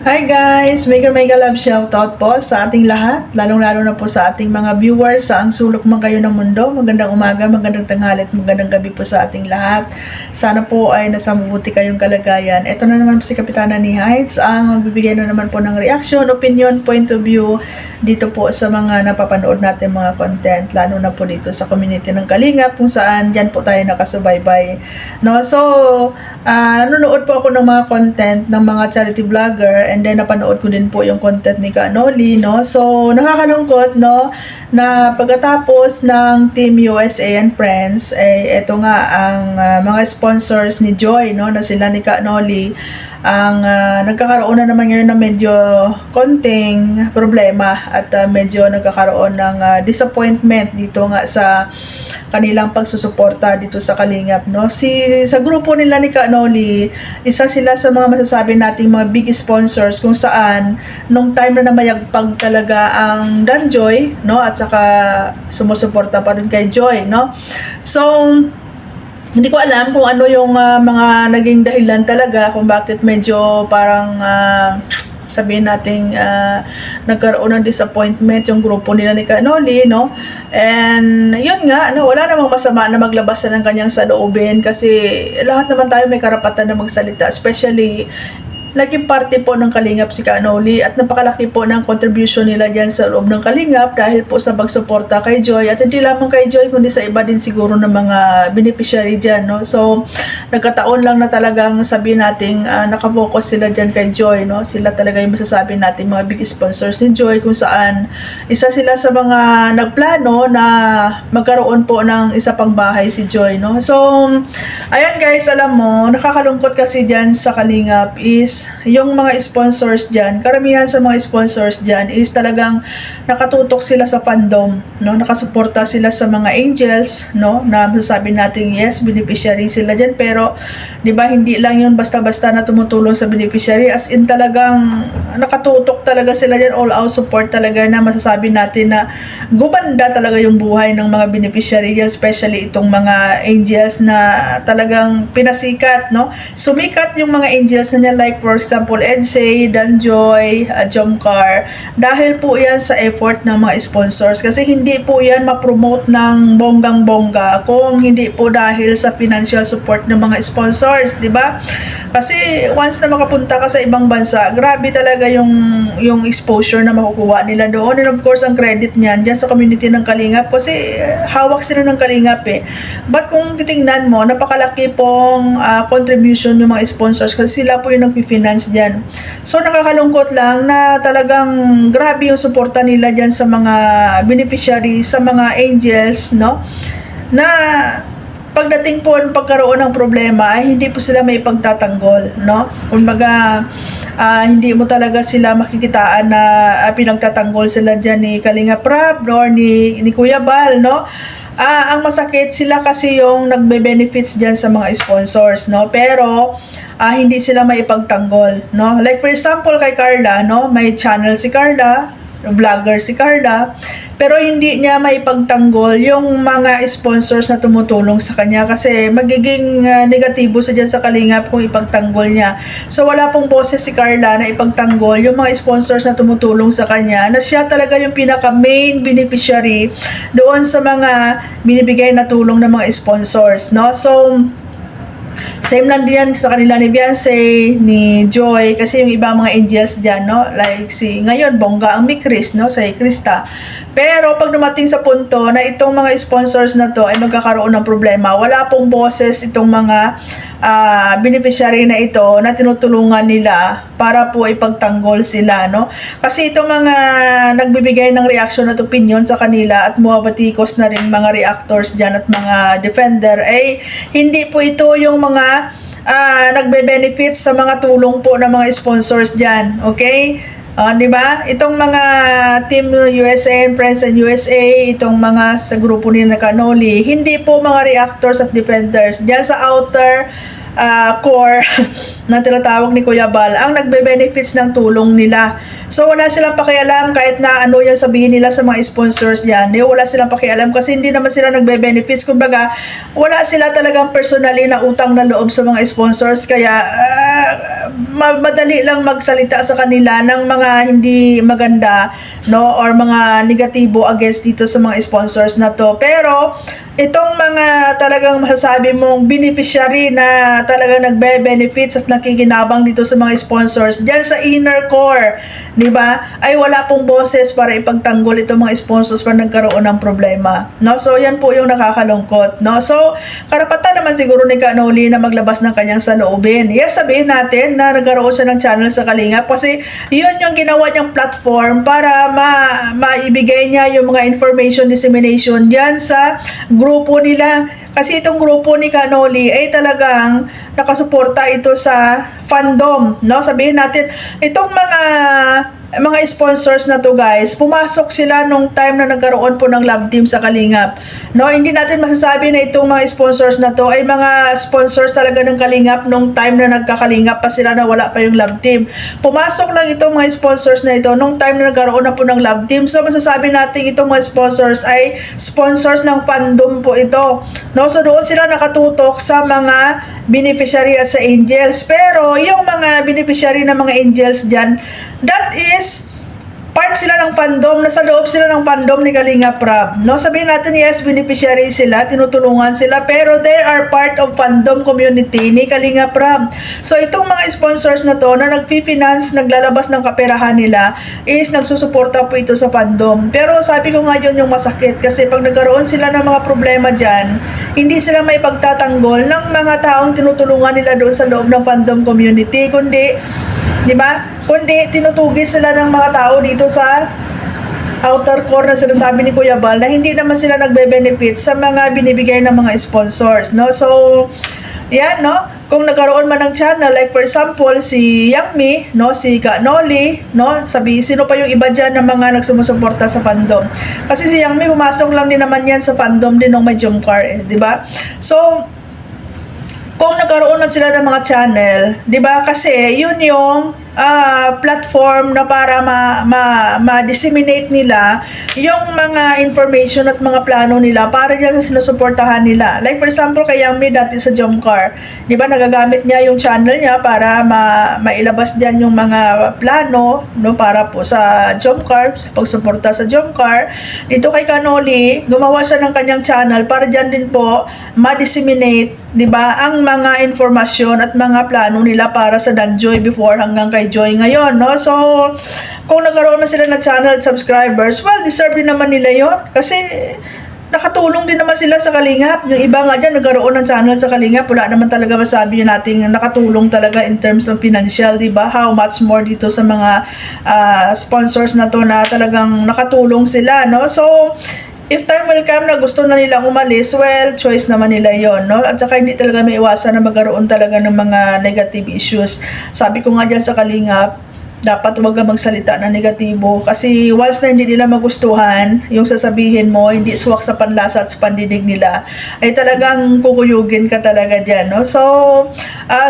Hi guys! Mega mega love shoutout po sa ating lahat, lalong-lalo na po sa ating mga viewers sa ang sulok man kayo ng mundo. Magandang umaga, magandang tanghali at magandang gabi po sa ating lahat. Sana po ay nasa mabuti kayong kalagayan. Ito na naman po si Kapitana ni Heights ang magbibigay na naman po ng reaction, opinion, point of view dito po sa mga napapanood natin mga content, lalo na po dito sa community ng Kalingap kung saan dyan po tayo nakasubaybay. No? So, nanonood po ako ng mga content ng mga charity vlogger and then napanood ko din po yung content ni Ka Noli, no? So, nakakalungkot, no? Na pagkatapos ng Team USA and Friends, eto nga ang mga sponsors ni Joy, no? Na sila ni Ka Noli, ang nagkakaroon na naman ngayon ng medyo konting problema at medyo nagkakaroon ng disappointment dito nga sa kanilang pagsusuporta dito sa Kalingap, no? Sa grupo nila ni Ka Noli, isa sila sa mga masasabi nating mga big sponsors kung saan nung time na namayagpag talaga ang Dan Joy, no? At saka sumusuporta pa rin kay Joy, no? So, hindi ko alam kung ano yung mga naging dahilan talaga kung bakit medyo parang sabihin nating nagkaroon ng disappointment yung grupo nila ni Ka Noli, no? And yun nga, wala namang masama na maglabas ng kanyang saloobin kasi lahat naman tayo may karapatan na magsalita, especially naging parte po ng Kalingap si Ka Noli at napakalaki po ng contribution nila dyan sa loob ng Kalingap dahil po sa pagsuporta kay Joy at hindi lamang kay Joy kundi sa iba din siguro ng mga beneficiary dyan, no? So, nagkataon lang na talagang sabihin natin nakapokus sila dyan kay Joy, no? Sila talaga yung masasabi natin mga big sponsors ni Joy kung saan isa sila sa mga nagplano na magkaroon po ng isa pang bahay si Joy, no? So, ayan guys, alam mo, nakakalungkot kasi dyan sa Kalingap is yung mga sponsors dyan, karamihan sa mga sponsors dyan is talagang nakatutok sila sa fandom, no? Nakasuporta sila sa mga angels, no? Na masasabi natin yes, beneficiary sila dyan, pero di ba hindi lang yun basta-basta na tumutulong sa beneficiary, as in talagang nakatutok talaga sila dyan, all out support talaga na masasabi natin na gumanda talaga yung buhay ng mga beneficiary dyan, especially itong mga angels na talagang pinasikat, no? Sumikat yung mga angels na niya, like for example, Edsay, Danjoy, Jomcar, dahil po yan sa effort ng mga sponsors kasi hindi po yan ma-promote ng bonggang-bongga kung hindi po dahil sa financial support ng mga sponsors, di ba? Kasi once na makapunta ka sa ibang bansa, grabe talaga yung exposure na makukuha nila doon, and of course ang credit niyan diyan sa community ng Kalingap kasi hawak sila ng Kalingap But kung titingnan mo, napakalaki pong contribution ng mga sponsors kasi sila po yung nagpi-finance diyan. So nakakalungkot lang na talagang grabe yung suporta nila diyan sa mga beneficiary, sa mga angels, no? Na pagdating po ng pagkaroon ng problema ay hindi po sila may pagtatanggol, no? Kumbaga hindi mo talaga sila makikitaan na pinagtatanggol sila diyan ni Kalinga Prab or ni Kuya Bal, no? Ang masakit sila kasi yung nagbe-benefits diyan sa mga sponsors, no? Pero hindi sila maipagtanggol, no? Like for example kay Carla, no? May channel si Carla, vlogger si Carla, pero hindi niya maipagtanggol yung mga sponsors na tumutulong sa kanya kasi magiging negatibo sa dyan sa Kalingap kung ipagtanggol niya. So wala pong boses si Carla na ipagtanggol yung mga sponsors na tumutulong sa kanya, na siya talaga yung pinaka main beneficiary doon sa mga binibigay na tulong ng mga sponsors, no? So same lang din sa kanila ni Beyonce, ni Joy, kasi yung ibang mga angels dyan, no? Like ngayon, Bongga ang Mikris, no? Sa Krista. Pero pag dumating sa punto na itong mga sponsors na to ay magkakaroon ng problema, wala pong boses itong mga beneficiary na ito na tinutulungan nila para po ipagtanggol sila, no? Kasi itong mga nagbibigay ng reaction at opinion sa kanila at muwabatikos na rin mga reactors dyan at mga defender, hindi po ito yung mga nagbe-benefit sa mga tulong po ng mga sponsors dyan, okay? Di ba? Itong mga Team USA and Friends and USA, itong mga sa grupo ni Ka Noli, hindi po mga reactors at defenders. Diyan sa outer core na tinatawag ni Kuya Bal ang nagbe-benefits ng tulong nila. So wala silang pakialam kahit na ano yan sabihin nila sa mga sponsors yan. Wala silang pakialam kasi hindi naman sila nagbe-benefits. Kumbaga, wala sila talagang personally na utang na loob sa mga sponsors. Kaya madali lang magsalita sa kanila ng mga hindi maganda, no, or mga negatibo against dito sa mga sponsors na to. Pero itong mga talagang masasabi mong beneficiary na talagang nagbe-benefits at nakikinabang dito sa mga sponsors diyan sa inner core, di ba? Ay wala pong boses para ipagtanggol itong mga sponsors para nagkaroon ng problema, no? So yan po yung nakakalungkot, no? So karapatan naman siguro ni Kanoli na maglabas ng kanyang saloobin. Yes, sabihin natin na nagkaroon siya ng channel sa Kalingap kasi yun yung ginawa niyang platform para maibigay niya yung mga information dissemination diyan sa grupo nila. Kasi itong grupo ni Kanoli ay talagang nakasuporta ito sa fandom, no? Sabihin natin, itong mga sponsors na to guys, pumasok sila nung time na nagkaroon po ng love team sa Kalingap, no? Hindi natin masasabi na itong mga sponsors na to ay mga sponsors talaga ng Kalingap nung time na nagkakalingap pa sila na wala pa yung love team. Pumasok lang itong mga sponsors na ito nung time na nagkaroon na po ng love team. So masasabi natin itong mga sponsors ay sponsors ng fandom po ito, no? So doon sila nakatutok sa mga beneficiary at sa angels. Pero yung mga beneficiary na mga angels dyan, that is part sila ng fandom, nasa loob sila ng fandom ni Kalingap Rab, no? Sabihin natin, yes, beneficiary sila, tinutulungan sila, pero they are part of fandom community ni Kalingap Rab. So itong mga sponsors na to na nagfi-finance, naglalabas ng kaperahan nila is nagsusuporta po ito sa fandom. Pero sabi ko nga yun yung masakit kasi pag nagkaroon sila ng mga problema dyan, hindi sila may pagtatanggol ng mga taong tinutulungan nila doon sa loob ng fandom community, kundi, di ba? Kundi tinutugis sila ng mga tao dito sa outer core na sinasabi ni Kuya Bal na hindi naman sila nagbe-benefit sa mga binibigay ng mga sponsors, no? So, yan, no? Kung nagkaroon man ng channel, like for example, si Yangmi, no? Si Kanoli, no? Sabi, sino pa yung iba dyan na mga nagsumusuporta sa fandom? Kasi si Yangmi, pumasok lang din naman yan sa fandom din ng may Jomcar, eh, di ba? So, kung nagkaroon man sila ng mga channel, di ba? Kasi yun yung platform na para ma-disseminate nila yung mga information at mga plano nila para dyan sa sinusuportahan nila. Like for example, kay Yangmi dati sa Jomcar, di ba, nagagamit niya yung channel niya para mailabas dyan yung mga plano, no, para po sa Jomcar, sa pagsuporta sa Jomcar. Dito kay Kanoli, gumawa siya ng kanyang channel para dyan din po ma-disseminate, di ba, ang mga informasyon at mga plano nila para sa Danjoy before hanggang kay Joy ngayon, no? So, kung nagkaroon na sila ng channel at subscribers, well, deserve din naman nila yon kasi nakatulong din naman sila sa Kalingap. Yung iba nga dyan, nagkaroon ng channel sa Kalingap, wala naman talaga masabi natin nakatulong talaga in terms of financial, di ba? How much more dito sa mga sponsors na to na talagang nakatulong sila, no? So, if time will come na gusto na nilang umalis, well, choice naman nila yon, no? At saka hindi talaga may iwasan na magkaroon talaga ng mga negative issues. Sabi ko nga dyan sa Kalingap, dapat huwag kang magsalita ng negatibo kasi once na hindi nila magustuhan yung sasabihin mo, hindi swak sa panlasa at sa pandinig nila, ay talagang kukuyugin ka talaga dyan, no? So,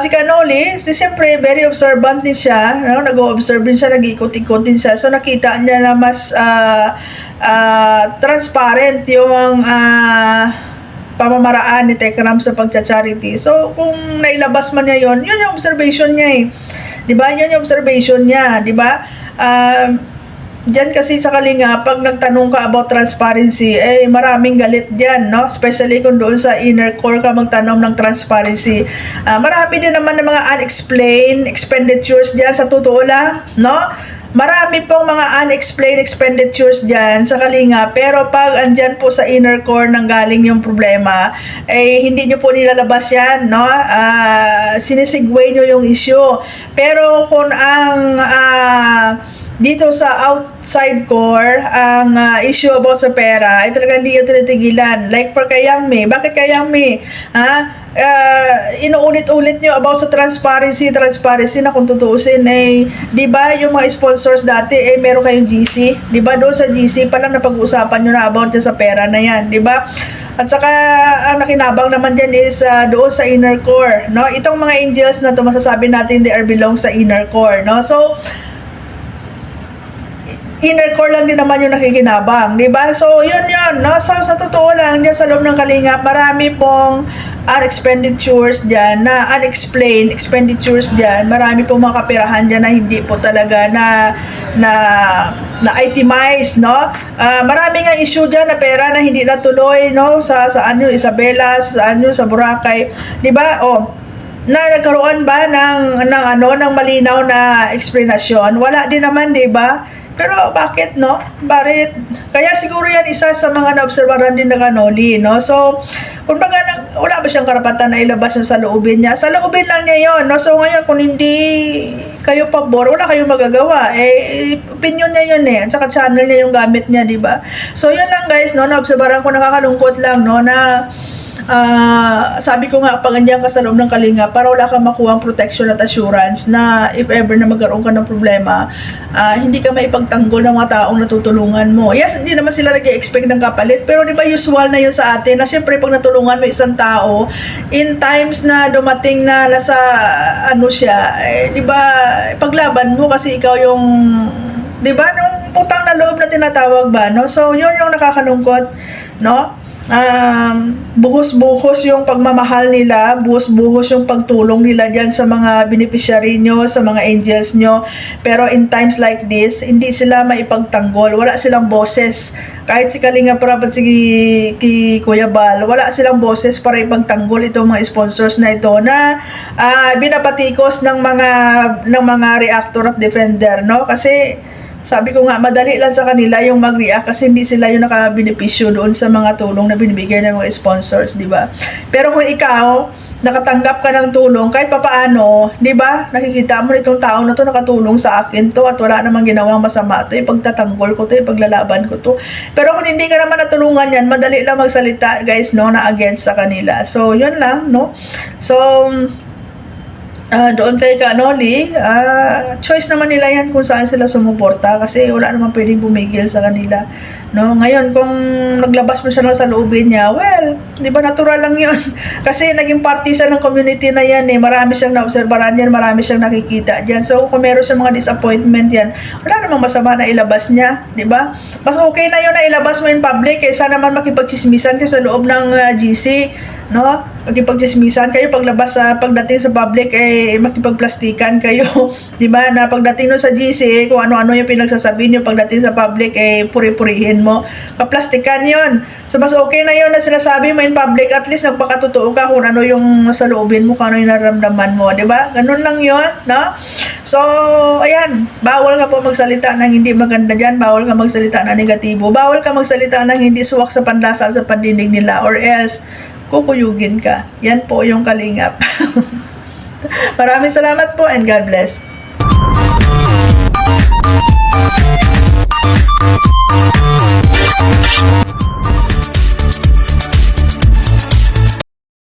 si Kanoli, siyempre, very observant din siya, no? Nag-o-observe din siya, nag-ikot-ikot din siya. So, nakita niya na mas transparent yung pamamaraan ni Tekram sa pagcha-charity. So, kung nailabas man niya yun yung observation niya eh. Diba? Yun yung observation niya. Diba? Diyan kasi sa Kalinga, pag nagtanong ka about transparency, eh maraming galit diyan, no? Especially kung doon sa inner core ka magtanong ng transparency. Marami din naman ng mga unexplained expenditures diyan sa totoo lang, no? Marami pong mga unexplained expenditures dyan sa Kalinga, pero pag andyan po sa inner core nang galing yung problema, eh hindi nyo po nilalabas yan, no? Sinesegue nyo yung issue. Pero kung ang dito sa outside core, ang issue about sa pera, ay talagang hindi nyo tinitigilan. Like for kay Yangmi, bakit kay Yangmi? Inuulit-ulit nyo about sa transparency na kung tutuusin eh, di ba yung mga sponsors dati eh meron kayong GC, di ba doon sa GC pa lang napag-uusapan nyo na about sa pera na yan, di ba? At saka ang nakinabang naman dyan is doon sa inner core, no? Itong mga angels na to, masasabi natin they are belong sa inner core, no? So inner core lang din naman yung nakikinabang, di ba? So, yun, no? So, sa totoo lang, dyan sa loob ng Kalingap, marami pong expenditures dyan, na unexplained expenditures dyan, marami pong mga kapirahan dyan na hindi po talaga na itemize, no? Marami nga issue dyan na pera na hindi natuloy, no? Sa yung Isabela, sa sa Boracay, di ba? Na nagkaroon ba ng malinaw na explanation? Wala din naman, di ba? Pero bakit, no? Kaya siguro yan isa sa mga naobserbahan din na kanoli, no? So, kumbaga, wala ba siyang karapatan na ilabas yung sa loobin niya? Sa loobin lang niya yun, no? So, ngayon, kung hindi kayo pabor, wala kayong magagawa. Opinion niya yun At saka channel niya yung gamit niya, di ba? So, yun lang guys, no? Naobserbahan ko, nakakalungkot lang, no? Na sabi ko nga, pag andiyan ka sa loob ng Kalingap, para wala kang makuhang protection at assurance na if ever na magkaroon ka ng problema, hindi ka maipagtanggol ng mga taong natutulungan mo. Yes, hindi naman sila nag-expect ng kapalit, pero di ba usual na yun sa atin, na siyempre pag natulungan mo isang tao, in times na dumating na nasa siya, di ba, paglaban mo kasi ikaw yung, di ba, nung utang na loob na tinatawag ba, no? So, yun yung nakakalungkot, no? Buhos-buhos yung pagmamahal nila, buhos-buhos yung pagtulong nila dyan sa mga beneficiary nyo, sa mga angels nyo, pero in times like this, hindi sila maipagtanggol, wala silang boses. Kahit si Kalingap Rab at si Kuya Bal, wala silang boses para ipagtanggol itong mga sponsors na ito na binapatikos ng mga reactor at defender, no? Kasi sabi ko nga, madali lang sa kanila yung mag-react kasi hindi sila yung nakabenepisyo doon sa mga tulong na binibigay ng mga sponsors, di ba? Pero kung ikaw, nakatanggap ka ng tulong, kahit papaano, di ba? Nakikita mo itong tao na to nakatulong sa akin to at wala namang ginawang masama to, ipagtatanggol ko to, ipaglalaban ko to. Pero kung hindi ka naman natulungan yan, madali lang magsalita, guys, no, na against sa kanila. So, yun lang, no? So, doon kay Kanoli, choice naman nila yan kung saan sila sumuporta kasi wala naman pwedeng bumigil sa kanila, no? Ngayon, kung naglabas mo siya ng saloobin niya, well, di ba natural lang yun? Kasi naging party siya ng community na yan marami siyang naobserbahan yan, marami siyang nakikita dyan. So, kung meron siyang mga disappointment yan, wala namang masama na ilabas niya, di ba? Mas okay na yun na ilabas mo in public kaysa naman makipagchismisan kayo sa loob ng GC, no? Makipagchismisan kayo pagdating sa public makipagplastikan kayo, di ba? Na pagdating no sa GC, kung ano-ano yung pinagsasabi niyo pagdating sa public puri-purihin mo. Kaplastikan 'yon. So mas okay na 'yon na sinasabi mo in public, at least nagpakatotoo ka kung ano yung sa loobin mo, kung ano yung nararamdaman mo, di ba? Ganun lang 'yon, no? So, ayan, bawal ka po magsalita ng hindi maganda diyan, bawal ka magsalita ng negatibo, bawal ka magsalita ng hindi suwak sa panlasa sa pandinig nila, or else kukuyugin ka. Yan po yung Kalingap. Maraming salamat po and God bless.